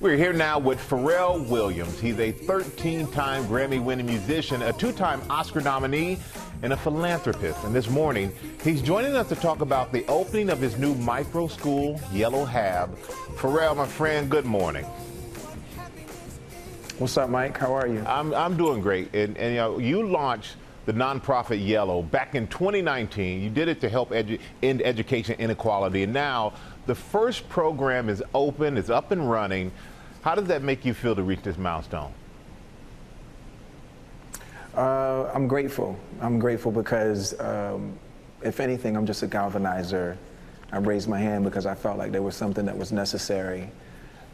We're here now with Pharrell Williams. He's a 13-time Grammy-winning musician, a 2-time Oscar nominee, and a philanthropist. And this morning, he's joining us to talk about the opening of his new micro school, YellowHab. Pharrell, my friend, good morning. What's up, Mike? How are you? I'm doing great. And you know, you launched the nonprofit Yellow back in 2019. You did it to help end education inequality. And now the first program is open, it's up and running. How does that make you feel to reach this milestone? I'm grateful. I'm grateful because, if anything, I'm just a galvanizer. I raised my hand because I felt like there was something that was necessary.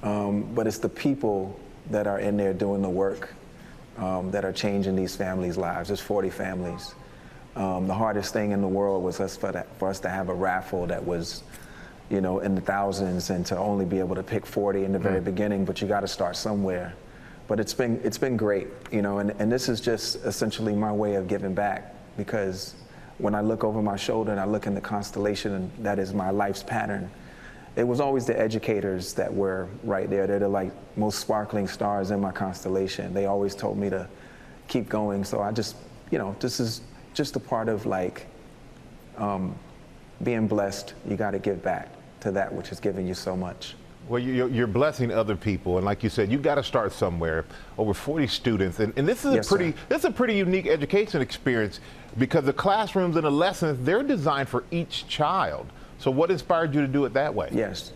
But it's the people that are in there doing the work that are changing these families' lives. There's 40 families. The hardest thing in the world was for us to have a raffle that was, you know, in the thousands, and to only be able to pick 40 in the very beginning, but you got to start somewhere. But it's been great, you know, and this is just essentially my way of giving back, because when I look over my shoulder and I look in the constellation, and that is my life's pattern, it was always the educators that were right there. They're the like most sparkling stars in my constellation. They always told me to keep going. So I just, you know, this is just a part of like being blessed. You got to give back to that which has given you so much. Well, you're blessing other people, and like you said, you've got to start somewhere. Over 40 students, and this is a pretty unique education experience, because the classrooms and the lessons, they're designed for each child. So what inspired you to do it that way? Yes,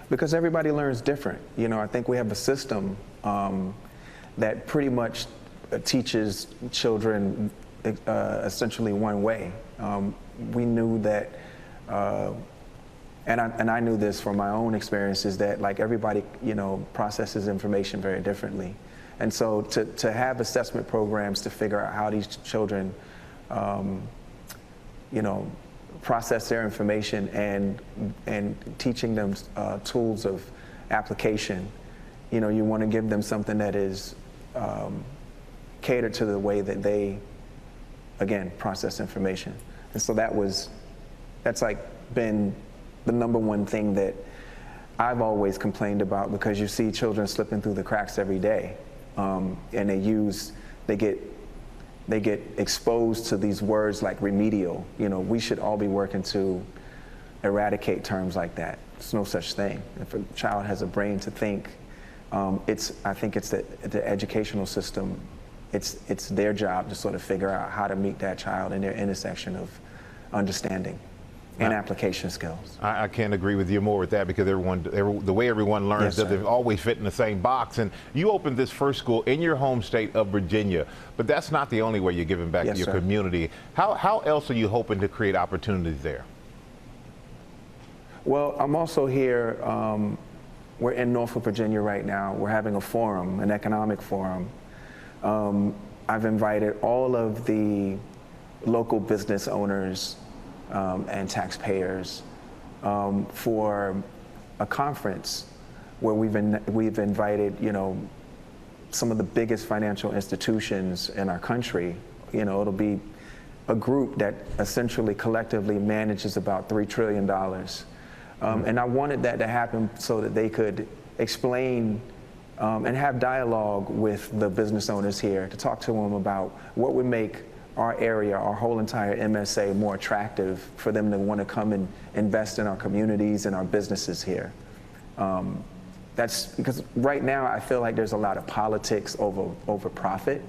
because everybody learns different. You know, I think we have a system that pretty much teaches children essentially one way. We knew that. And I knew this from my own experiences, that like everybody, you know, processes information very differently. And so to have assessment programs to figure out how these children, you know, process their information, and teaching them tools of application, you know, you want to give them something that is catered to the way that they, again, process information. And so that's like been the number one thing that I've always complained about, because you see children slipping through the cracks every day, and they get exposed to these words like remedial. You know, we should all be working to eradicate terms like that. There's no such thing. If a child has a brain to think, I think it's the educational system. It's their job to sort of figure out how to meet that child in their intersection of understanding and application skills. I can't agree with you more with that, because the way everyone learns doesn't always fit in the same box. And you opened this first school in your home state of Virginia, but that's not the only way you're giving back to your community. How else are you hoping to create opportunities there? Well, I'm also here, we're in Norfolk, Virginia right now. We're having a forum, an economic forum. I've invited all of the local business owners and taxpayers for a conference where we've invited, you know, some of the biggest financial institutions in our country. You know, it'll be a group that essentially collectively manages about $3 trillion. And I wanted that to happen so that they could explain and have dialogue with the business owners here, to talk to them about what would make our area, our whole entire MSA, more attractive for them to want to come and invest in our communities and our businesses here. That's because right now I feel like there's a lot of politics over profit,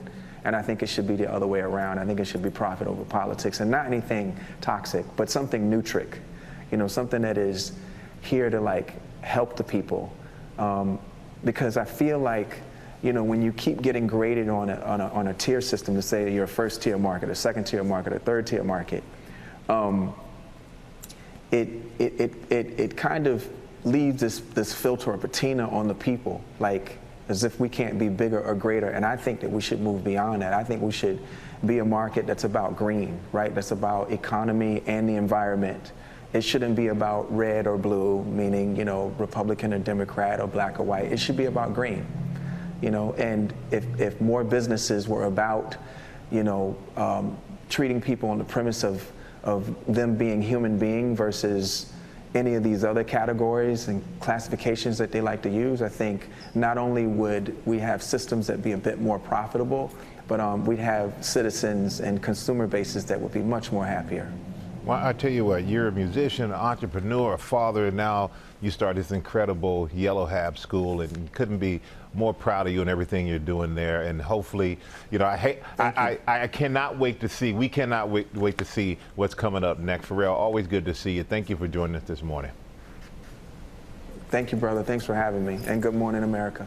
and I think it should be the other way around. I think it should be profit over politics, and not anything toxic, but something nutric, you know, something that is here to like help the people, because I feel like, you know, when you keep getting graded on a tier system, to say you're a first tier market, a second tier market, a third tier market, it kind of leaves this filter or patina on the people, like as if we can't be bigger or greater. And I think that we should move beyond that. I think we should be a market that's about green, right? That's about economy and the environment. It shouldn't be about red or blue, meaning, you know, Republican or Democrat or black or white. It should be about green. You know, and if more businesses were about, you know, treating people on the premise of them being human being versus any of these other categories and classifications that they like to use, I think not only would we have systems that be a bit more profitable, but we'd have citizens and consumer bases that would be much more happier. Well, I tell you what, you're a musician, an entrepreneur, a father, and now you start this incredible YellowHab school, and couldn't be more proud of you and everything you're doing there. And hopefully, you know, I cannot wait to see, we cannot wait to see what's coming up next. Pharrell, always good to see you. Thank you for joining us this morning. Thank you, brother. Thanks for having me. And good morning, America.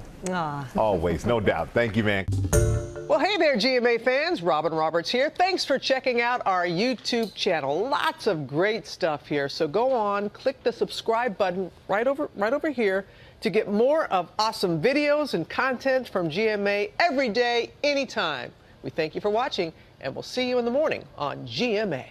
Always, no doubt. Thank you, man. Well, hey there, GMA fans. Robin Roberts here. Thanks for checking out our YouTube channel. Lots of great stuff here. So go on, click the subscribe button right over here to get more of awesome videos and content from GMA every day, anytime. We thank you for watching, and we'll see you in the morning on GMA.